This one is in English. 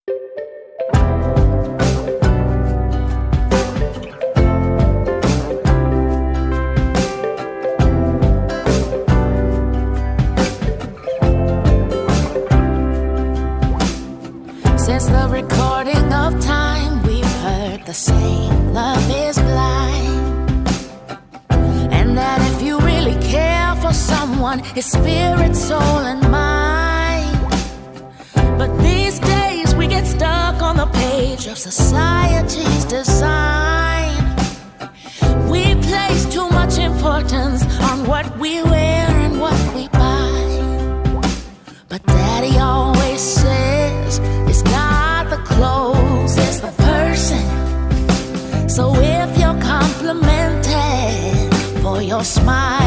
Since the recording of time, we've heard the saying, love is blind. And that if you really care for someone, it's spirit, soul, and mind. But these days we get stuck on the page of society's design. We place too much importance on what we wear and what we buy. But Daddy always says it's not the clothes, it's the person. So if you're complimented for your smile,